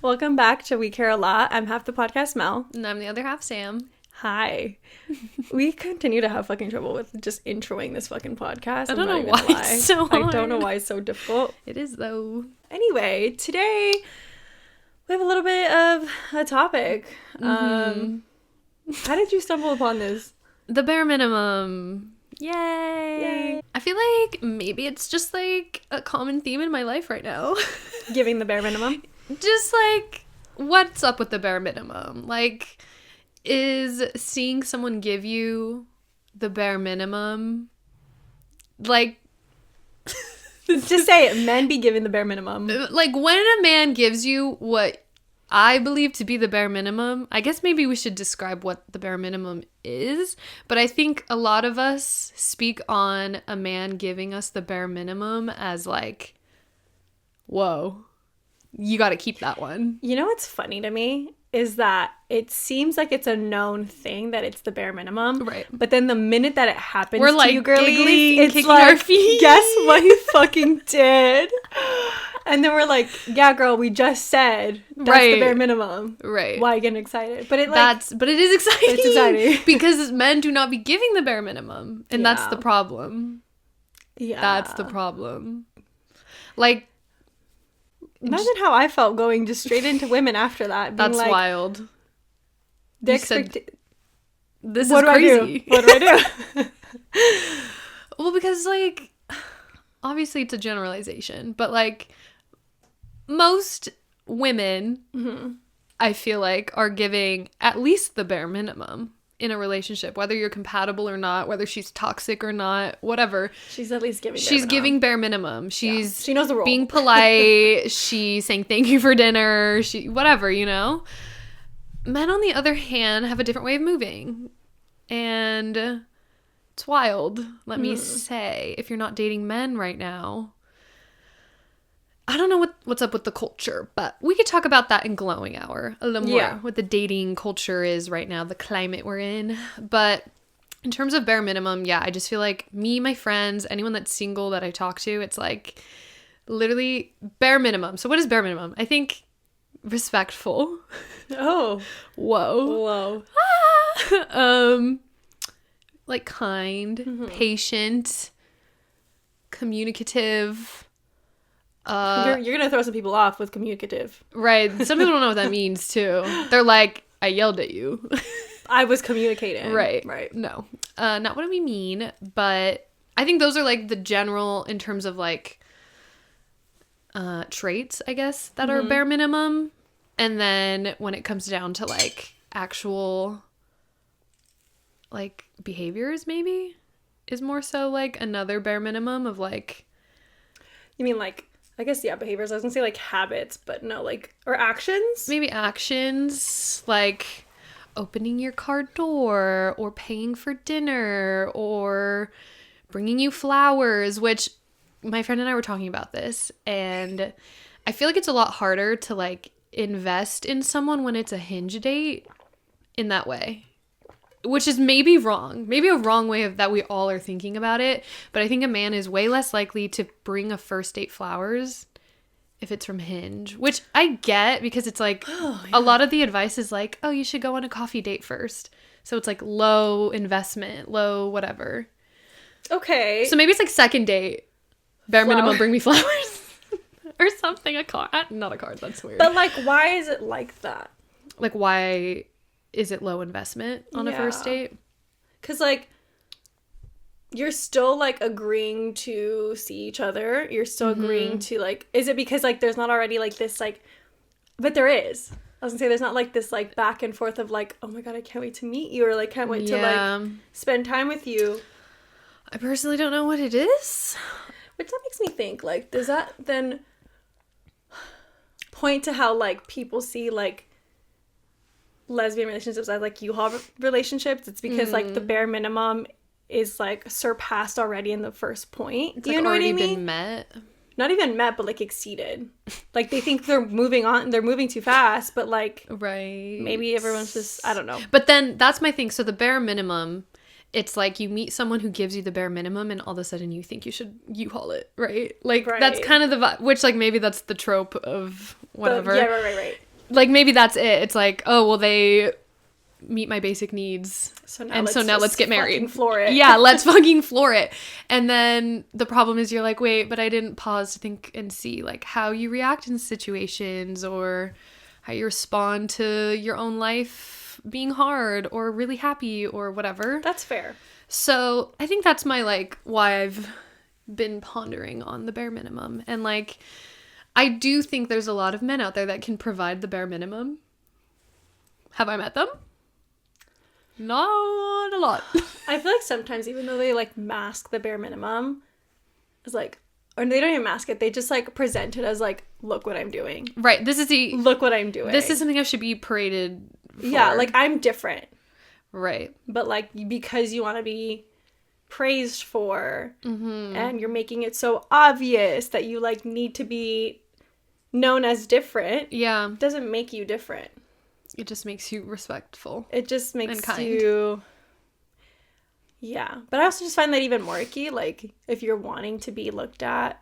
Welcome back to We Care a Lot. I'm half the podcast Mel. And I'm the other half Sam. Hi. We continue to have fucking trouble with just introing this fucking podcast. I don't know why it's so hard. I don't know why it's so difficult. It is though. Anyway, today we have a little bit of a topic. How did you stumble upon this? The bare minimum. Yay. Yay. I feel like maybe it's just like a common theme in my life right now. Giving the bare minimum? Just like, what's up with the bare minimum? Like, is seeing someone give you the bare minimum, like... Just say it. Men be giving the bare minimum. Like, when a man gives you what I believe to be the bare minimum, I guess maybe we should describe what the bare minimum is. But I think a lot of us speak on a man giving us the bare minimum as like, whoa, you got to keep that one. You know what's funny to me is that it seems like it's a known thing that it's the bare minimum. Right. But then the minute that it happens we're to like you, girly, it's kicking like, our feet. Guess what you fucking did? And then we're like, yeah, girl, we just said that's the bare minimum. Right. Why getting excited? But it but it is exciting. It's exciting. Because men do not be giving the bare minimum. And that's the problem. Yeah. That's the problem. Like, imagine how I felt going just straight into women after that. That's like, wild. This is What crazy. do I do? Well, because, like, obviously it's a generalization, but, like, most women, I feel like, are giving at least the bare minimum in a relationship, whether you're compatible or not, whether she's toxic or not, whatever. She's at least giving giving bare minimum. She knows the role. Being polite. She's saying thank you for dinner. Whatever, you know? Men, on the other hand, have a different way of moving. And it's wild, let me say. If you're not dating men right now, I don't know what's up with the culture, but we could talk about that in Glowing Hour a little more. Yeah. What the dating culture is right now, the climate we're in. But in terms of bare minimum, yeah, I just feel like me, my friends, anyone that's single that I talk to, it's like literally bare minimum. So what is bare minimum? I think respectful. Oh. Whoa. Like kind, patient, communicative. You're gonna throw some people off with communicative. Right. Some people don't know what that means too. They're like, I yelled at you. I was communicating. Right. No. Not what we mean, but I think those are like the general in terms of like traits, I guess, that are bare minimum. And then when it comes down to like actual like behaviors, maybe is more so like another bare minimum of like. You mean like, I guess, yeah, behaviors. I was gonna say like habits, but no, like, or actions? Maybe actions, like opening your car door or paying for dinner or bringing you flowers, which my friend and I were talking about this, and I feel like it's a lot harder to like invest in someone when it's a hinge date in that way. Which is maybe wrong. Maybe a wrong way of that we all are thinking about it. But I think a man is way less likely to bring a first date flowers if it's from Hinge. Which I get because it's like a lot of the advice is like, oh, you should go on a coffee date first. So it's like low investment, low whatever. Okay. So maybe it's like second date. Bare minimum, bring me flowers. Or something. A card. Not a card. That's weird. But like, why is it like that? Like, why is it low investment on a first date? Because, like, you're still, like, agreeing to see each other. You're still agreeing to, like, is it because, like, there's not already, like, this, like, but there is. I was gonna say, there's not, like, this, like, back and forth of, like, oh my god, I can't wait to meet you, or, like, can't wait to, like, spend time with you. I personally don't know what it is. Which that makes me think, like, does that then point to how, like, people see, like, lesbian relationships as like U-Haul relationships? It's because like the bare minimum is like surpassed already in the first point. It's like, you know already what I mean? Been met. Not even met, but like exceeded. Like they think they're moving on, they're moving too fast, but like right, maybe everyone's just, I don't know. But then that's my thing. So the bare minimum it's like you meet someone who gives you the bare minimum and all of a sudden you think you should U-Haul it, right? Like, that's kind of the vibe, which, like, maybe that's the trope of whatever. Yeah, right. Like, maybe that's it. It's like, oh, well, they meet my basic needs. So now let's get married. Floor it. Yeah, let's fucking floor it. And then the problem is you're like, wait, but I didn't pause to think and see, like, how you react in situations or how you respond to your own life being hard or really happy or whatever. That's fair. So I think that's my, like, why I've been pondering on the bare minimum. And, like, I do think there's a lot of men out there that can provide the bare minimum. Have I met them? Not a lot. I feel like sometimes, even though they, like, mask the bare minimum, it's like, or they don't even mask it, they just, like, present it as, like, look what I'm doing. Right. Look what I'm doing. This is something I should be paraded for. Yeah, like, I'm different. Right. But, like, because you want to be praised for, and you're making it so obvious that you, like, need to be known as different. Yeah. Doesn't make you different. It just makes you respectful. It just makes and kind. you... Yeah. But I also just find that even more icky, like, if you're wanting to be looked at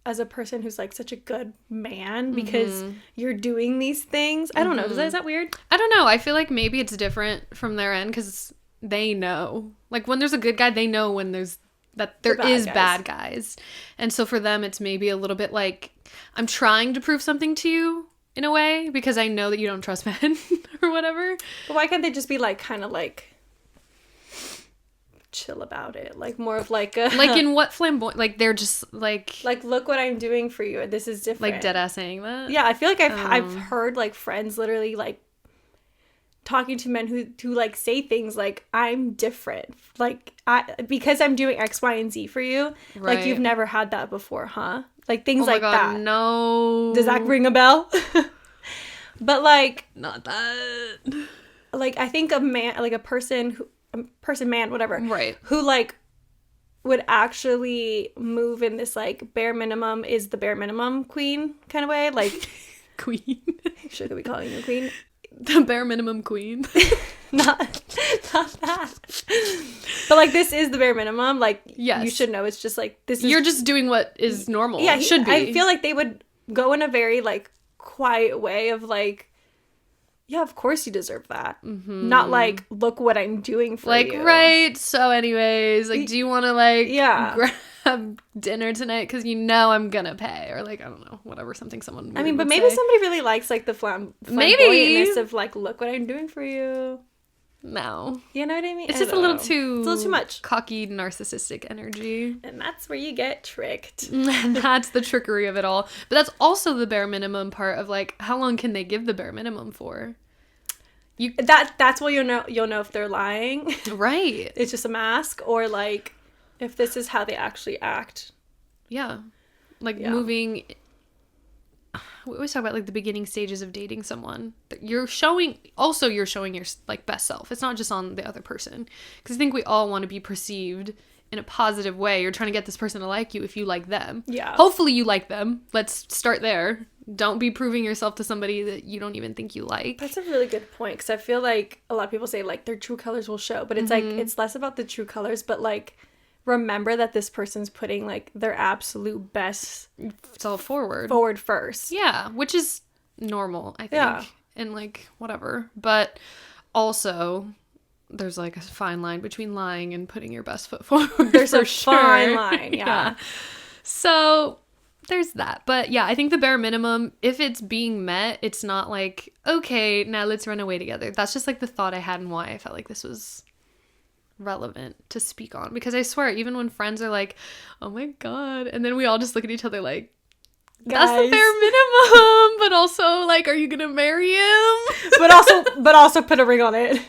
as a person who's, like, such a good man because you're doing these things. I don't know. Is that weird? I don't know. I feel like maybe it's different from their end because they know. Like, when there's a good guy, they know when there is bad guys. And so for them, it's maybe a little bit like, I'm trying to prove something to you in a way because I know that you don't trust men or whatever. But why can't they just be, like, kind of, like, chill about it? Like, more of, like, a... Like, in what flamboyant... Like, they're just, like... Like, look what I'm doing for you. This is different. Like, deadass saying that? Yeah, I feel like I've heard, like, friends literally, like, talking to men who like, say things like, I'm different. Like, because I'm doing X, Y, and Z for you. Right. Like, you've never had that before, huh? Like, things like that. No. Does that ring a bell? But, like... Not that. Like, I think a man, like, man, whatever. Right. Who, like, would actually move in this, like, bare minimum is the bare minimum queen kind of way. Like... Queen? Should we call you a queen? The bare minimum queen. not that. But, like, this is the bare minimum. Like, yes. You should know it's just, like, this is... You're just doing what is normal. Yeah, should be. I feel like they would go in a very, like, quiet way of, like, yeah, of course you deserve that. Not, like, look what I'm doing for you. Like, right, so anyways, like, do you want to, like, yeah, grab dinner tonight because you know I'm gonna pay? Or, like, I don't know, whatever, something someone I mean, but maybe somebody really likes, like, the flamboyantness of, like, look what I'm doing for you. No. You know what I mean? It's just a little too much. Cocky, narcissistic energy. And that's where you get tricked. That's the trickery of it all. But that's also the bare minimum part of, like, how long can they give the bare minimum for? That's where you'll know if they're lying. Right. It's just a mask, or, like, if this is how they actually act. Yeah. Like, moving... We always talk about, like, the beginning stages of dating someone. You're showing your, like, best self. It's not just on the other person. Because I think we all want to be perceived in a positive way. You're trying to get this person to like you if you like them. Yeah. Hopefully you like them. Let's start there. Don't be proving yourself to somebody that you don't even think you like. That's a really good point. Because I feel like a lot of people say, like, their true colors will show. But it's, like, it's less about the true colors. But, like, remember that this person's putting, like, their absolute best self forward first. Yeah, which is normal, I think. Yeah. And, like, whatever. But also, there's, like, a fine line between lying and putting your best foot forward. There's a fine line, yeah. So there's that. But yeah, I think the bare minimum, if it's being met, it's not like, okay, now let's run away together. That's just, like, the thought I had and why I felt like this was relevant to speak on. Because I swear, even when friends are like, oh my god, and then we all just look at each other like, that's the bare minimum, but also, like, are you gonna marry him? but also put a ring on it.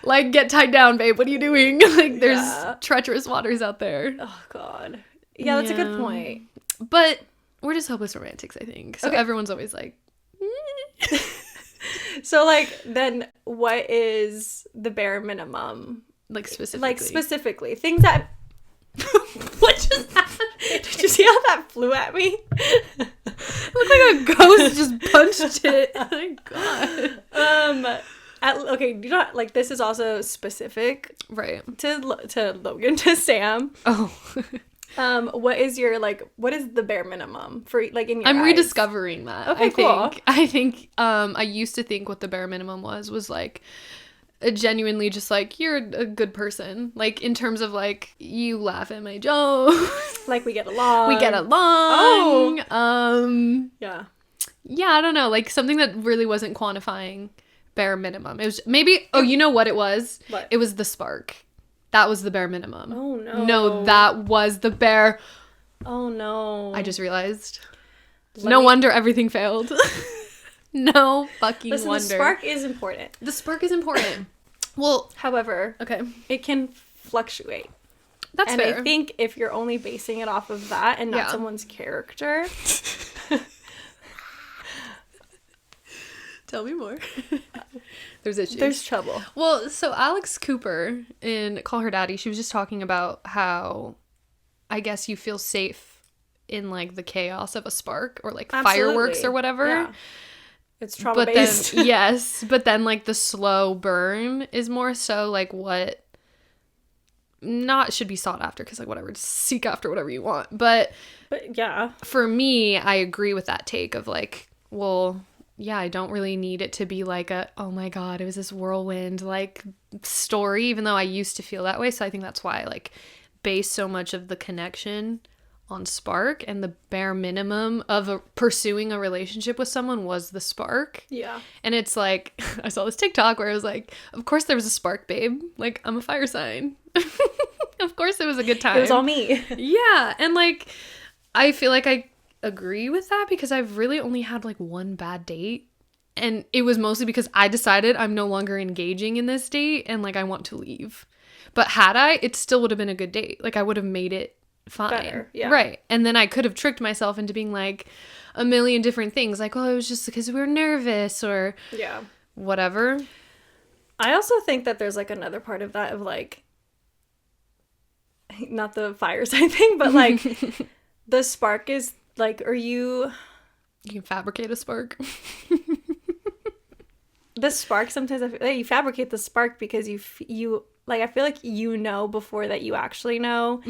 Like, get tied down, babe, what are you doing? Like, there's treacherous waters out there. Oh god. Yeah, that's a good point. But we're just hopeless romantics, I think. So everyone's always like... So, like, then what is the bare minimum? Like, specifically? Like, specifically. Things that... What just happened? Did you see how that flew at me? It looked like a ghost just punched it. Oh my god. Okay, you know, like this is also specific Right. to Logan, to Sam. Oh. What is the bare minimum for like in your I'm eyes? rediscovering that. Okay, cool. I think I used to think what the bare minimum was like a genuinely just like you're a good person, like in terms of like you laugh at my jokes, Like we get along. Oh. Yeah. Yeah, I don't know, like something that really wasn't quantifying bare minimum. It was maybe, oh, you know what it was? What? It was the spark. That was the bare minimum. Oh no. No, that was the bare. Oh no. I just realized. No wonder everything failed. No fucking Listen, wonder. the spark is important. The spark is important. Well, However, okay. it can fluctuate. That's and fair. I think if you're only basing it off of that and not Yeah. someone's character. Tell me more. There's issues. There's trouble. Well, so Alex Cooper in Call Her Daddy, she was just talking about how I guess you feel safe in like the chaos of a spark or like fireworks or whatever. Yeah. It's trauma based. Then, yes, but then like the slow burn is more so like what not should be sought after, because like whatever, just seek after whatever you want. But yeah. for me, I agree with that take of like, well, yeah, I don't really need it to be like a, oh my God, it was this whirlwind like story, even though I used to feel that way. So I think that's why I like base so much of the connection on spark, and the bare minimum of pursuing a relationship with someone was the spark. Yeah. And it's like, I saw this TikTok where it was like, of course there was a spark, babe. Like, I'm a fire sign. Of course it was a good time. It was all me. Yeah. And like, I feel like I agree with that because I've really only had like one bad date. And it was mostly because I decided I'm no longer engaging in this date and like I want to leave. But had I, it still would have been a good date. Like I would have made it fine. Better, yeah. Right. And then I could have tricked myself into being like a million different things. Like, oh, it was just because we were nervous or Yeah. whatever. I also think that there's like another part of that of like, not the fire sign thing, but like the spark is like, you can fabricate a spark. The spark, sometimes I feel like you fabricate the spark because you like, I feel like you know before that you actually know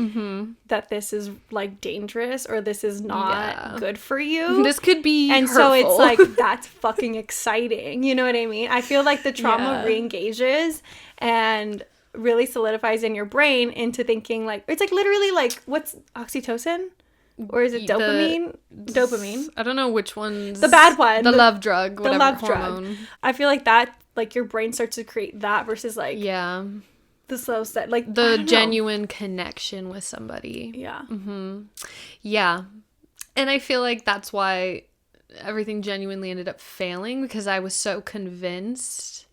that this is like dangerous or this is not good for you. This could be and hurtful. so it's like, that's fucking exciting. You know what I mean? I feel like the trauma re-engages and really solidifies in your brain into thinking like, it's like literally like, what's oxytocin? Or is it dopamine? Dopamine. I don't know which one's the bad one. The love drug. Whatever, the love hormone. drug. I feel like that, like your brain starts to create that versus like the slow set, like the genuine connection with somebody. Yeah. Yeah. And I feel like that's why everything genuinely ended up failing, because I was so convinced.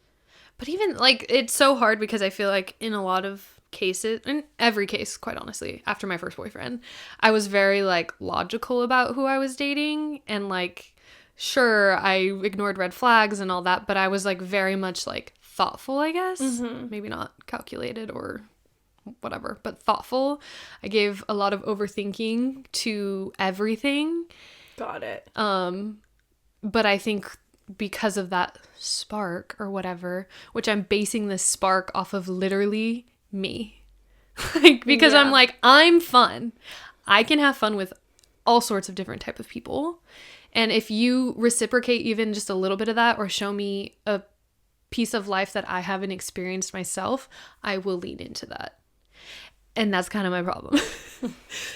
But even like, it's so hard because I feel like in a lot of cases, in every case, quite honestly, after my first boyfriend, I was very like logical about who I was dating, and like, sure, I ignored red flags and all that, but I was like very much like thoughtful, I guess. Maybe not calculated or whatever, but thoughtful. I gave a lot of overthinking to everything. Got it. But I think because of that spark or whatever, which I'm basing this spark off of literally me. Like, because I'm like, I'm fun. I can have fun with all sorts of different type of people. And if you reciprocate even just a little bit of that, or show me a piece of life that I haven't experienced myself, I will lean into that. And that's kind of my problem.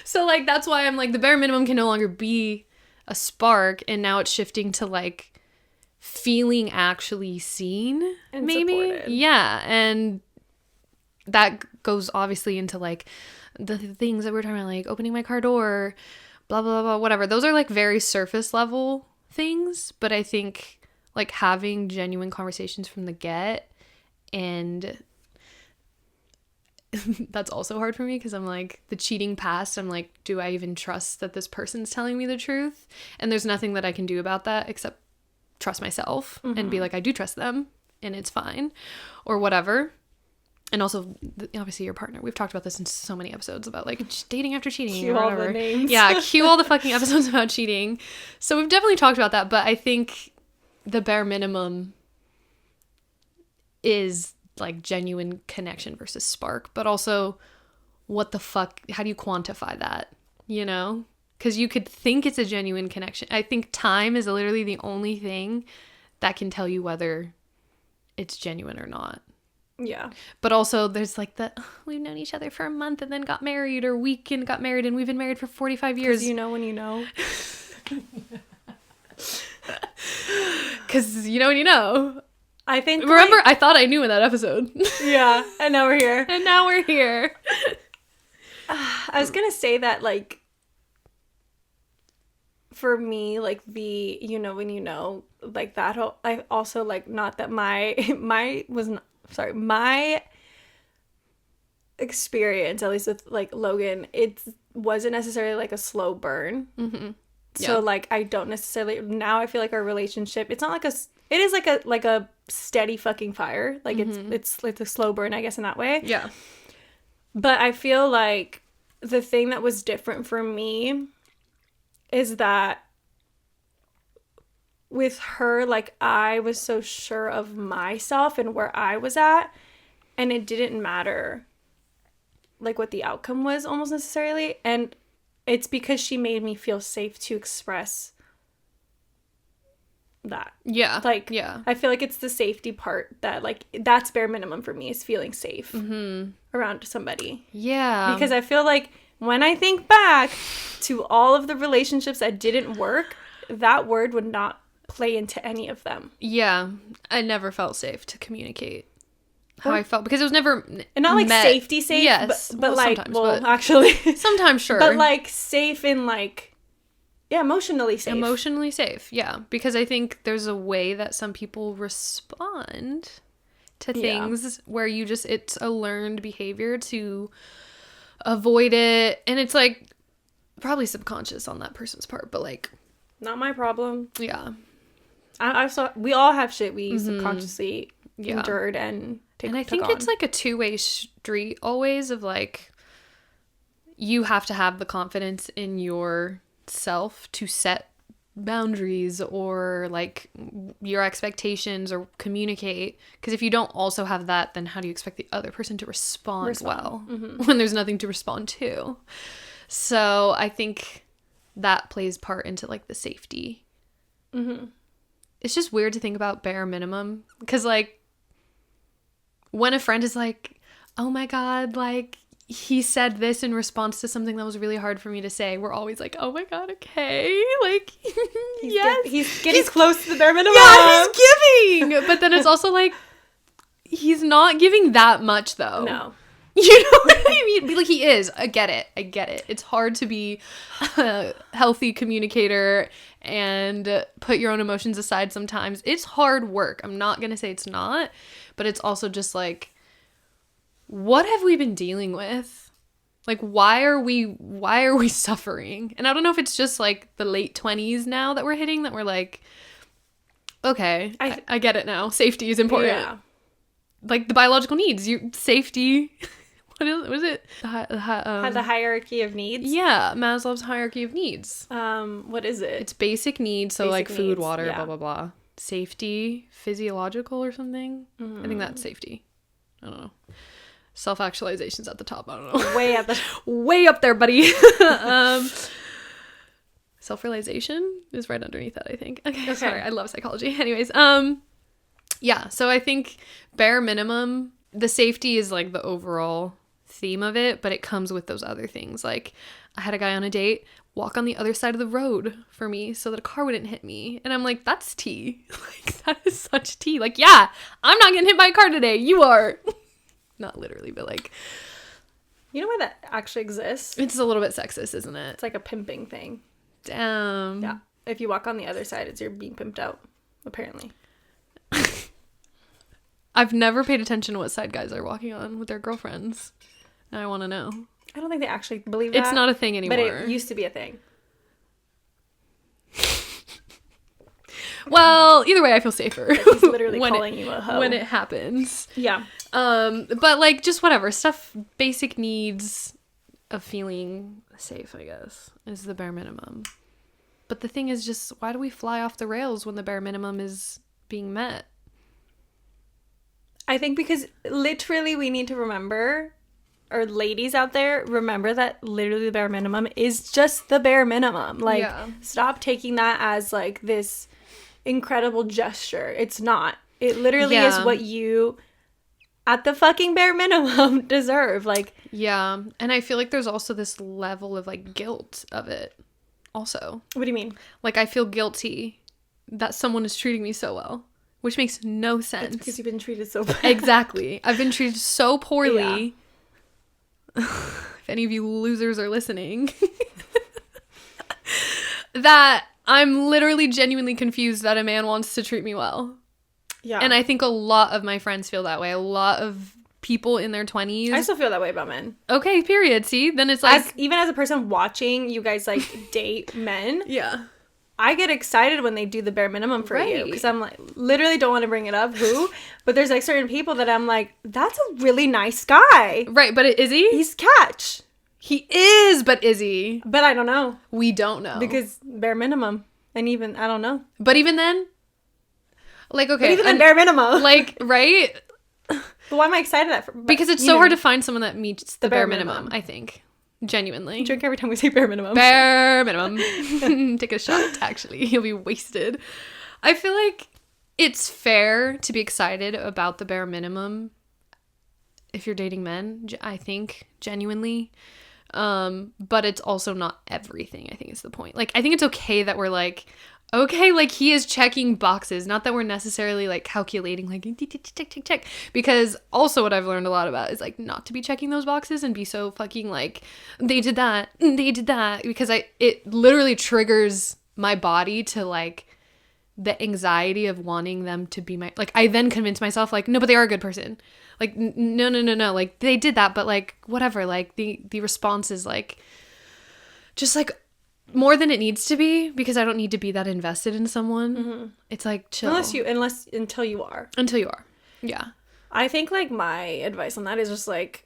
So like, that's why I'm like, the bare minimum can no longer be a spark, and now it's shifting to like feeling actually seen and maybe supported. Yeah. And that goes obviously into like the things that we're talking about, like opening my car door, blah blah blah, whatever. Those are like very surface level things, but I think like having genuine conversations from the get, and that's also hard for me because I'm like, the cheating past, I'm like, do I even trust that this person's telling me the truth? And there's nothing that I can do about that except trust myself and be like, I do trust them and it's fine or whatever. And also, obviously, your partner. We've talked about this in so many episodes about like dating after cheating. Cue or all whatever. the names. Yeah, cue all the fucking episodes about cheating. So we've definitely talked about that, but I think the bare minimum is like genuine connection versus spark, but also what the fuck, how do you quantify that, you know? Because you could think it's a genuine connection. I think time is literally the only thing that can tell you whether it's genuine or not. Yeah. But also there's like we've known each other for a month and then got married, or weekend got married and we've been married for 45 years. Because you know when you know. Because you know when you know. I think... Remember, I thought I knew in that episode. Yeah, and now we're here. And now we're here. I was gonna say that, like, for me, like, the you know when you know, like, that whole... I also, like, not that my experience, at least with, like, Logan, it wasn't necessarily, like, a slow burn. Mm-hmm. So, yeah. like, I don't necessarily... Now I feel like our relationship, it's not like it is like a steady fucking fire. Like, it's like a slow burn, I guess, in that way. Yeah. But I feel like the thing that was different for me is that with her, like, I was so sure of myself and where I was at, and it didn't matter, like, what the outcome was almost necessarily. And it's because she made me feel safe to express that. Yeah. Like, yeah. I feel like it's the safety part that, like, that's bare minimum for me, is feeling safe around somebody. Yeah. Because I feel like when I think back to all of the relationships that didn't work, that word would not play into any of them. Yeah. I never felt safe to communicate how I felt, because it was never And not like safety safe, yes, but well, like, sometimes, actually sometimes, sure, but like safe in, like, yeah, emotionally safe. Emotionally safe, yeah. Because I think there's a way that some people respond to things where you just, it's a learned behavior to avoid it. And it's like probably subconscious on that person's part, but like, not my problem. Yeah. I saw, we all have shit we subconsciously endured and I think it's like a two-way street always, of like, you have to have the confidence in yourself to set boundaries or like your expectations or communicate, because if you don't also have that, then how do you expect the other person to respond well when there's nothing to respond to? So I think that plays part into like the safety. It's just weird to think about bare minimum, because like when a friend is like, oh my god, like, he said this in response to something that was really hard for me to say, we're always like, oh my god, okay, like, he's getting close to the bare minimum. Yeah, he's giving. But then it's also like, he's not giving that much though. No. You know what I mean? Like, he is. I get it. It's hard to be a healthy communicator and put your own emotions aside sometimes. It's hard work. I'm not gonna say it's not, but it's also just like, what have we been dealing with? Like, why are we suffering? And I don't know if it's just like the late 20s now that we're hitting, that we're like, okay, I get it now. Safety is important. Yeah. Like the biological needs, safety. What was it? The hierarchy of needs. Yeah, Maslow's hierarchy of needs. What is it? It's basic needs, so basic like food, needs, water, blah blah blah. Safety, physiological or something. I think that's safety. I don't know. Self-actualization's at the top. I don't know. Way up there, buddy. Self-realization is right underneath that, I think. Okay. Sorry, I love psychology. Anyways, yeah, so I think bare minimum, the safety is like the overall theme of it, but it comes with those other things. Like, I had a guy on a date walk on the other side of the road for me so that a car wouldn't hit me. And I'm like, that's tea. Like, that is such tea. Like, yeah, I'm not getting hit by a car today. You are. Not literally, but like... You know why that actually exists? It's a little bit sexist, isn't it? It's like a pimping thing. Damn. Yeah. If you walk on the other side, it's you're being pimped out, apparently. I've never paid attention to what side guys are walking on with their girlfriends. And I want to know. I don't think they actually believe that. It's not a thing anymore. But it used to be a thing. Well, either way, I feel safer. Like, he's literally calling you a hoe. When it happens. Yeah. But like, just whatever. Stuff, basic needs of feeling safe, I guess, is the bare minimum. But the thing is just, why do we fly off the rails when the bare minimum is being met? I think because literally we need to remember, or ladies out there, remember that literally the bare minimum is just the bare minimum. Like, Yeah. stop taking that as, like, this incredible gesture. It's not. It literally is what you, at the fucking bare minimum, deserve. Like, Yeah. And I feel like there's also this level of, like, guilt of it also. what do you mean? Like, I feel guilty that someone is treating me so well, which makes no It's sense. because you've been treated so bad. Exactly. I've been treated so poorly. If any of you losers are listening, that I'm literally genuinely confused that a man wants to treat me well. Yeah. And I think a lot of my friends feel that way. A lot of people in their 20s. I still feel that way about men. Okay, period. See? Then it's like... Even as a person watching you guys, like, date men, Yeah. I get excited when they do the bare minimum for you. Right. Because I'm like, literally don't want to bring it up. Who? But there's, like, certain people that I'm like, that's a really nice guy. Right, but is he? He's catch. He is, but is he? But I don't know. We don't know. Because bare minimum. And even, I don't know. But even then... Like, okay. But even the bare minimum. Like, right? But why am I excited at? Because it's so hard to find someone that meets the bare minimum, minimum. I think. Genuinely. Drink every time we say bare minimum. Bare minimum. Take a shot, actually. You'll be wasted. I feel like it's fair to be excited about the bare minimum if you're dating men, I think, genuinely. But it's also not everything, I think is the point. Like, I think it's okay that we're like, okay, like, he is checking boxes. Not that we're necessarily, like, calculating, like, check. Because also what I've learned a lot about is, like, not to be checking those boxes and be so fucking, like, they did that. Because it literally triggers my body to, like, the anxiety of wanting them to be my... Like, I then convince myself, like, no, but they are a good person. Like, no. Like, they did that, but, like, whatever. Like, the response is, like, just, like... more than it needs to be, because I don't need to be that invested in someone. Mm-hmm. It's like, chill. Until you are. Until you are. Yeah. I think, like, my advice on that is just, like,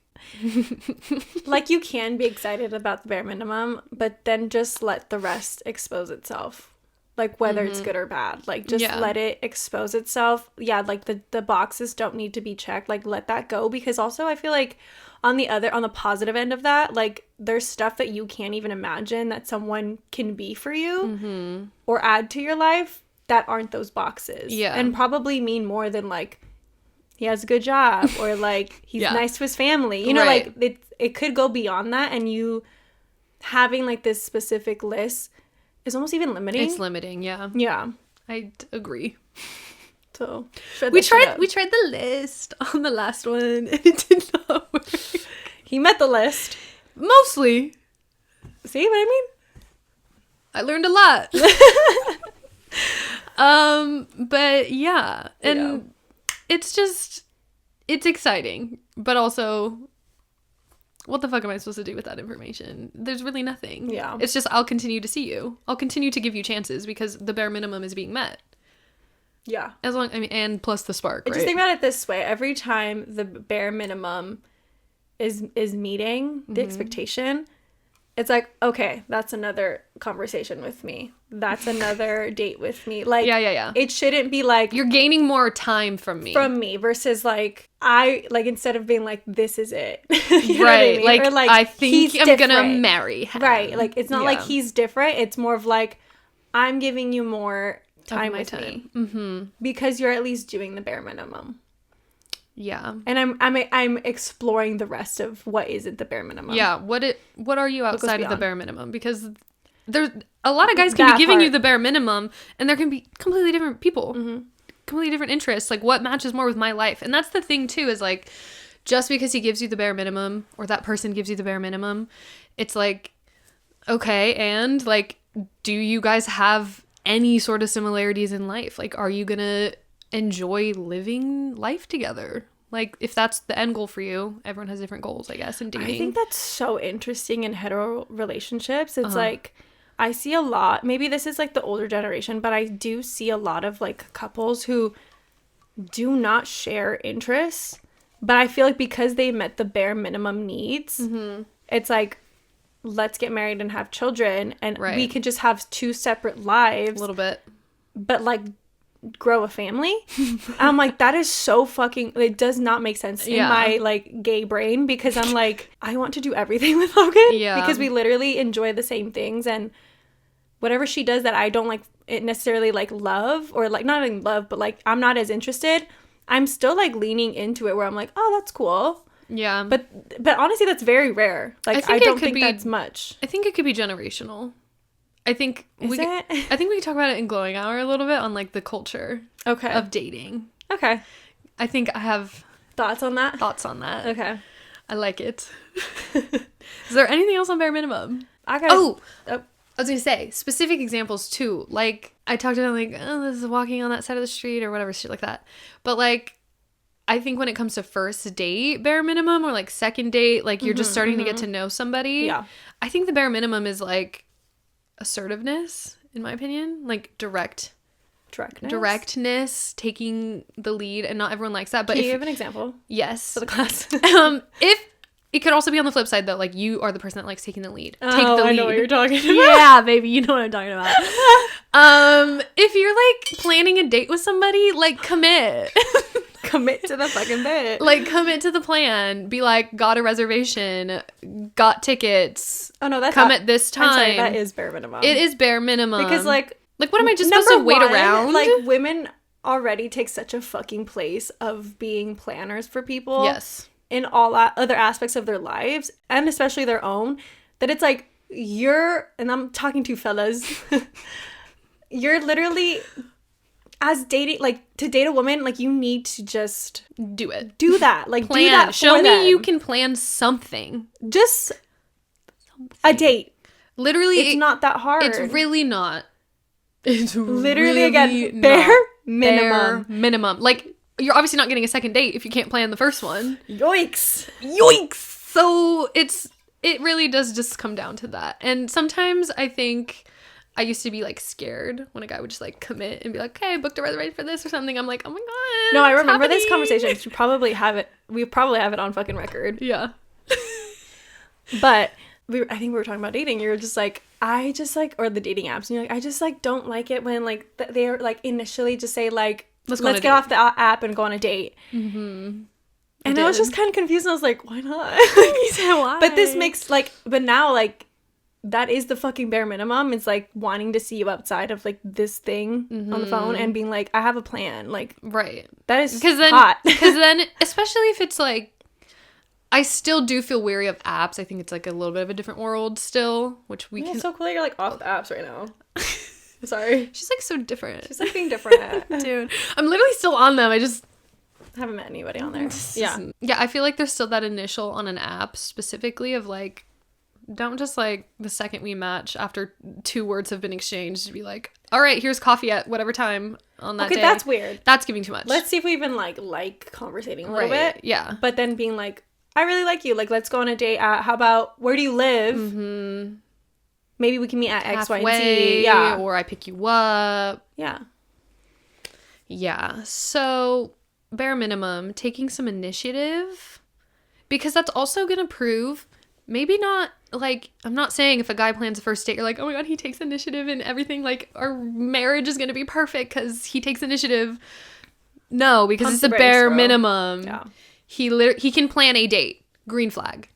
like, you can be excited about the bare minimum, but then just let the rest expose itself. Like, whether it's good or bad. Like, just let it expose itself. Yeah, like, the boxes don't need to be checked. Like, let that go. Because also, I feel like on the positive end of that, like, there's stuff that you can't even imagine that someone can be for you or add to your life that aren't those boxes. Yeah. And probably mean more than, like, he has a good job or, like, he's nice to his family. You know, right. like, it could go beyond that, and you having, like, this specific list is almost even limiting. It's limiting, yeah. Yeah. I agree. So, we tried the list on the last one, and it did not work. He met the list. Mostly. See what I mean? I learned a lot. But yeah. And it's just, it's exciting. But also, what the fuck am I supposed to do with that information? There's really nothing. Yeah. It's just, I'll continue to see you. I'll continue to give you chances because the bare minimum is being met. Yeah. As long, I mean, and plus the spark, right? Just think about it this way. Every time the bare minimum is meeting the expectation, it's like, okay, that's another conversation with me. That's another date with me. Like, yeah. It shouldn't be like, you're gaining more time from me. Versus like, instead of being like, this is it. You know right. what I mean? Like, or like, I think I'm different. gonna marry him. Right. Like, it's not like he's different. It's more of like, I'm giving you more time with me. Mm-hmm. Because you're at least doing the bare minimum. Yeah. And I'm exploring the rest of what isn't the bare minimum. Yeah. What are you outside of the bare minimum? Because there's a lot of guys can That be giving part. you the bare minimum, and there can be completely different people, completely different interests. Like, what matches more with my life? And that's the thing too, is like, just because he gives you the bare minimum, or that person gives you the bare minimum, it's like, okay, and like, do you guys have any sort of similarities in life? Like, are you gonna enjoy living life together? Like, if that's the end goal for you, everyone has different goals, I guess, in dating. I think that's so interesting in hetero relationships. It's like, I see a lot, maybe this is like the older generation, but I do see a lot of like couples who do not share interests, but I feel like because they met the bare minimum needs, it's like, let's get married and have children, and we could just have two separate lives. A little bit. But like, grow a family. I'm like, that is so fucking, it does not make sense in my like gay brain, because I'm like, I want to do everything with Logan, because we literally enjoy the same things, and whatever she does that I don't like it necessarily like love, or like not in love, but like I'm not as interested, I'm still like leaning into it where I'm like, oh, that's cool. Yeah. But honestly, that's very rare. Like, I don't think that's much. I think it could be generational. I think we can talk about it in Glowing Hour a little bit on like the culture of dating. Okay. I think I have thoughts on that. Okay. I like it. Is there anything else on bare minimum? I was gonna say specific examples too. Like I talked about like, oh, this is walking on that side of the street or whatever shit like that. But like, I think when it comes to first date bare minimum, or like second date, like you're just starting to get to know somebody. Yeah. I think the bare minimum is like assertiveness, in my opinion, like directness, taking the lead, and not everyone likes that. But can you give an example? Yes, for the class. If it could also be on the flip side though, like you are the person that likes taking the lead. Take the lead. I know what you're talking about. Yeah, baby, you know what I'm talking about. If you're like planning a date with somebody, like commit. Commit to the fucking bit. Like, commit to the plan. Be like, got a reservation, got tickets. Oh no, that's come at this time. I'm sorry, that is bare minimum. It is bare minimum. Because like what am I just supposed to wait around? Like, women already take such a fucking place of being planners for people. Yes. In all other aspects of their lives, and especially their own, that it's like, and I'm talking to fellas, you're literally, as dating, like, to date a woman, like, you need to just do it. Do that. Like, plan. Do that. Show me you can plan something. Just a date. Literally. It's not that hard. It's really not. It's literally, really again, bare minimum. Bare minimum. Like, you're obviously not getting a second date if you can't plan the first one. Yikes. So it really does just come down to that. And sometimes I think I used to be like scared when a guy would just like commit and be like, okay, I booked a reservation for this or something. I'm like, oh my god. No, I remember this conversation. We probably have it on fucking record. Yeah. But I think we were talking about dating. You're just like, I just like, or the dating apps, and you're like, I just like don't like it when like they're like initially just say like, let's get off the app and go on a date. Mm-hmm. And I was just kind of confused, and I was like, why not? You said why? But this makes like, but now like, that is the fucking bare minimum. It's like wanting to see you outside of like this thing on the phone and being like, I have a plan. Like, right. That is hot. Because then, especially if it's like, I still do feel weary of apps. I think it's like a little bit of a different world still, which we can. It's so cool that you're like off the apps right now. Sorry. She's like so different. She's like being different. Dude, I'm literally still on them. I just haven't met anybody on there. Yeah, I feel like there's still that initial on an app specifically of like, don't just like the second we match after 2 words have been exchanged to be like, all right, here's coffee at whatever time on that day. Okay, that's weird. That's giving too much. Let's see if we even like conversating a little bit. Yeah. But then being like, I really like you. Like, let's go on a date at, how about, where do you live? Mm-hmm. Maybe we can meet at X, halfway, Y, and Z. Yeah. Or I pick you up. Yeah. Yeah. So, bare minimum, taking some initiative. Because that's also going to prove, maybe not, like, I'm not saying if a guy plans a first date, you're like, oh my god, he takes initiative and everything, like, our marriage is going to be perfect because he takes initiative. No, because it's a bare minimum. Yeah. He can plan a date. Green flag.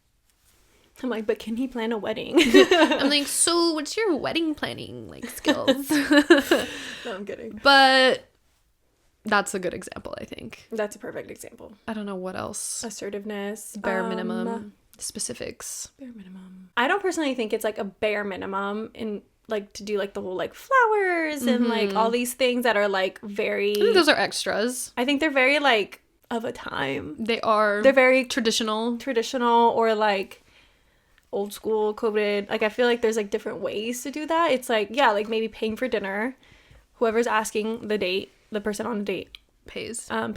I'm like, but can he plan a wedding? I'm like, so what's your wedding planning like skills? No, I'm kidding. But that's a good example, I think. That's a perfect example. I don't know what else. Assertiveness. Bare minimum. Specifics. Bare minimum. I don't personally think it's like a bare minimum in like to do like the whole like flowers and like all these things that are like very. I think those are extras. I think they're very like of a time. They are. They're very traditional or like old school coded. Like I feel like there's like different ways to do that. It's like, yeah, like maybe paying for dinner. Whoever's asking the person on the date pays. Me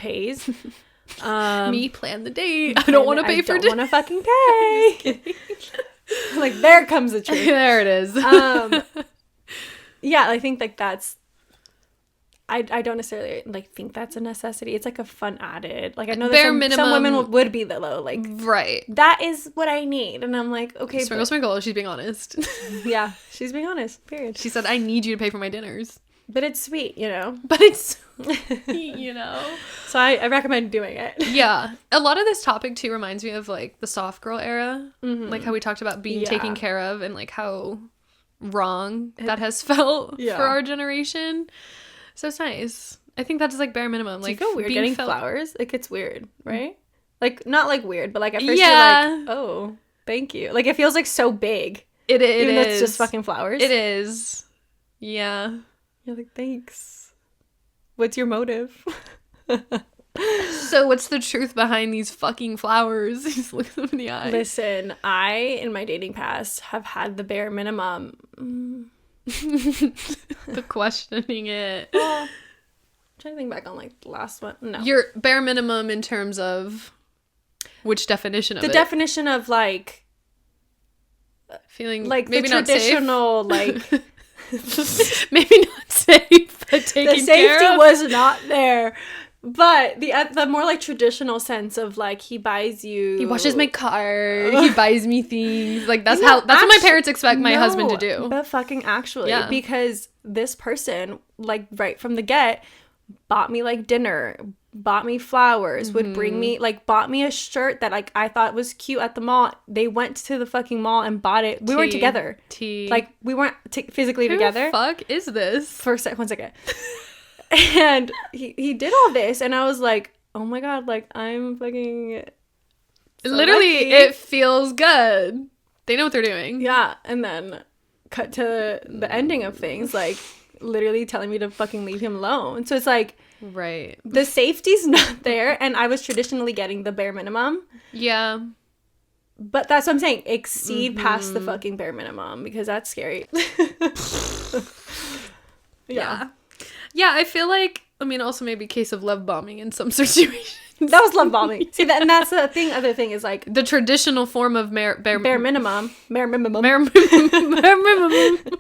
plan the date. I don't want to pay for dinner. I don't want to fucking pay. Like there comes the truth. There it is. Yeah, I think like that's. I don't necessarily like think that's a necessity. It's like a fun added. Like I know that some women would be the low. Like right. That is what I need, and I'm like, okay. Sprinkle. She's being honest. Yeah, she's being honest. Period. She said, "I need you to pay for my dinners." But it's sweet, you know? But it's, you know? So I recommend doing it. Yeah. A lot of this topic, too, reminds me of, like, the soft girl era. Mm-hmm. Like, how we talked about being taken care of and, like, how wrong that has felt Yeah. for our generation. So it's nice. I think that's, like, bare minimum. Do you Like, feel weird getting flowers? It gets weird, right? Like, not, like, weird, but, like, at first you're like, oh, thank you. Like, it feels, like, so big. It Even though is. it's just fucking flowers. It is. Yeah. You're like, thanks. What's your motive? So what's the truth behind these fucking flowers? Just look them in the eye. Listen, I, in my dating past, have had the bare minimum. The questioning it. I'm trying to think back on, like, the last one. No. Your bare minimum in terms of which definition of The it? definition of, like, Feeling like maybe the traditional, like... maybe not safe, but taken The safety care of. was not there. But the more, like, traditional sense of, like, he buys you... He washes my car. He buys me things. Like, that's what my parents expect my husband to do. But fucking actually. Yeah. Because this person, like, right from the get, bought me, like, dinner, bought me flowers, would bring me, like, bought me a shirt that, like, I thought was cute at the mall. They went to the fucking mall and bought it. We weren't together. Like, we weren't physically together. Who the fuck is this? For one second. And he did all this, and I was like, oh my god, like, I'm fucking so literally lucky. It feels good. They know what they're doing. Yeah. And then cut to the ending of things, like, literally telling me to fucking leave him alone. So it's like, Right. the safety's not there, and I was traditionally getting the bare minimum. Yeah. But that's what I'm saying, exceed past the fucking bare minimum, because that's scary. Yeah. Yeah, I feel like, I mean, also maybe a case of love bombing in some situations. That was love bombing. See, and that's the thing. Other thing is, like, The traditional form of bare minimum. Bare minimum. Bare minimum. The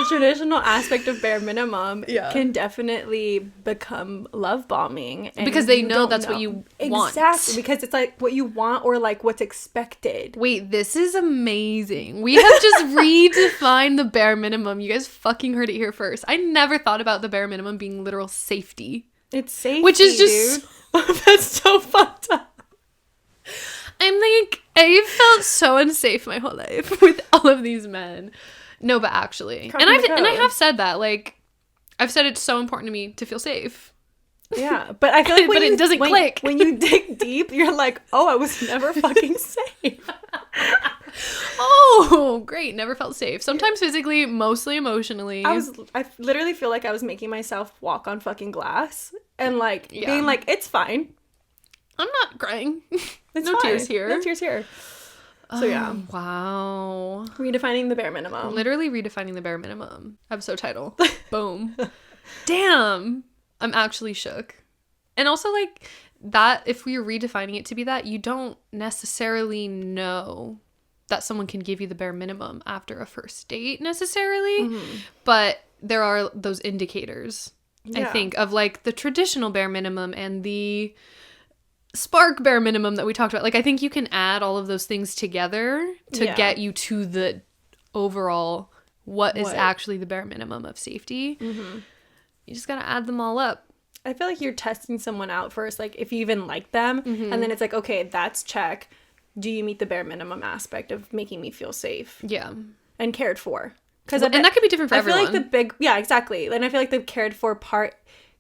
traditional aspect of bare minimum Yeah. can definitely become love bombing. And Because they you know don't that's what you want. Exactly. Because it's like what you want or like what's expected. Wait, this is amazing. We have just redefined the bare minimum. You guys fucking heard it here first. I never thought about the bare minimum being literal safety. It's safety, Which is just... dude. That's so fucked up. I'm like, I've felt so unsafe my whole life with all of these men. No, but actually. And I have said that. Like, I've said it's so important to me to feel safe. Yeah, but I feel like But it doesn't click. When you dig deep, you're like, oh, I was never fucking safe. Oh, great. Never felt safe. Sometimes physically, mostly emotionally. I literally feel like I was making myself walk on fucking glass and like being like, it's fine. I'm not crying. It's no fine. tears here. No tears here. So yeah. Wow. Redefining the bare minimum. Literally redefining the bare minimum. Episode title. Boom. Damn. I'm actually shook. And also, like, that, if we were redefining it to be that, you don't necessarily know that someone can give you the bare minimum after a first date necessarily. Mm-hmm. But there are those indicators, I think, of, like, the traditional bare minimum and the spark bare minimum that we talked about. Like, I think you can add all of those things together to get you to the overall what is actually the bare minimum of safety. Mm-hmm. You just gotta add them all up. I feel like you're testing someone out first, like if you even like them, and then it's like, okay, that's check. Do you meet the bare minimum aspect of making me feel safe? Yeah. And cared for? And that could be different for everyone. I feel like exactly. And I feel like the cared for part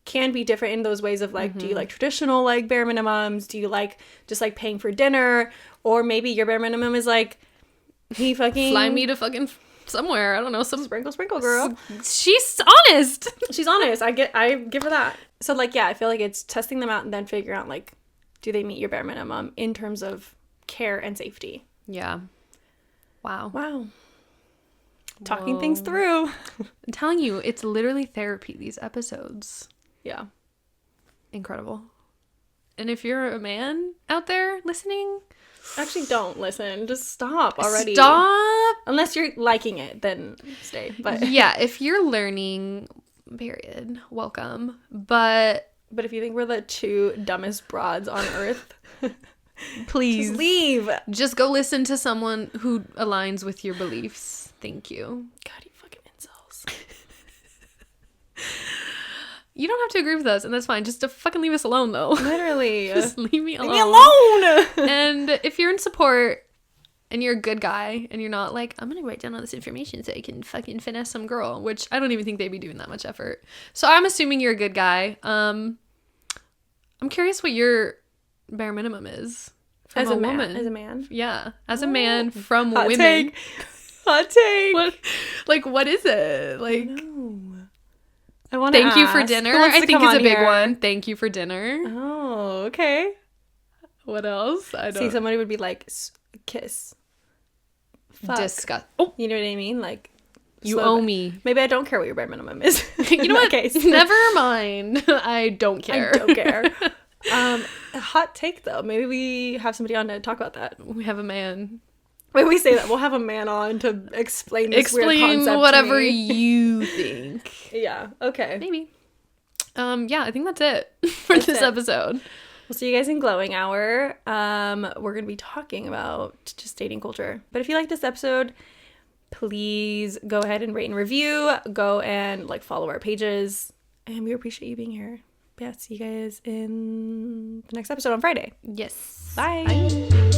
can be different in those ways of like, do you like traditional like bare minimums? Do you like just like paying for dinner? Or maybe your bare minimum is like, he fucking... Fly me to fucking somewhere. I don't know. Some sprinkle girl. She's honest. She's honest. I give her that. So like, yeah, I feel like it's testing them out and then figuring out like, do they meet your bare minimum in terms of care and safety? Yeah. Wow. Talking things through. I'm telling you, it's literally therapy, these episodes. Yeah. Incredible. And if you're a man out there listening... Actually, don't listen. Just stop already. Stop! Unless you're liking it, then stay. But yeah, if you're learning, period, welcome. But if you think we're the two dumbest broads on earth, please just leave. Just go listen to someone who aligns with your beliefs. Thank you. God, you fucking incels. You don't have to agree with us, and that's fine. Just to fucking leave us alone, though. Literally. Just leave me alone. Leave me alone! And if you're in support and you're a good guy and you're not like, I'm gonna write down all this information so I can fucking finesse some girl, which I don't even think they'd be doing that much effort. So I'm assuming you're a good guy. I'm curious what your bare minimum is from As a woman. man. As a man. Yeah, as a man from Hot women. take. Hot take. What, like, what is it? Like, I want to thank you for dinner. I think is a big one. Thank you for dinner. Oh, okay. What else? I don't. See, somebody would be like, kiss. Fuck. Disgust. Oh, You know what I mean? Like, you slow owe down. me. Maybe I don't care what your bare minimum is. You know what? Case. Never mind. I don't care. I don't care. A hot take though. Maybe we have somebody on to talk about that. We have a man. When we say that, we'll have a man on to explain this weird Explain concept whatever to me. you think. Yeah. Okay. Maybe. Yeah, I think that's it for That's this it. episode. We'll see you guys in Glowing Hour. We're gonna be talking about just dating culture. But if you like this episode, please go ahead and rate and review. Go and like follow our pages, and we appreciate you being here. Yeah, see you guys in the next episode on Friday. Yes. Bye. Bye.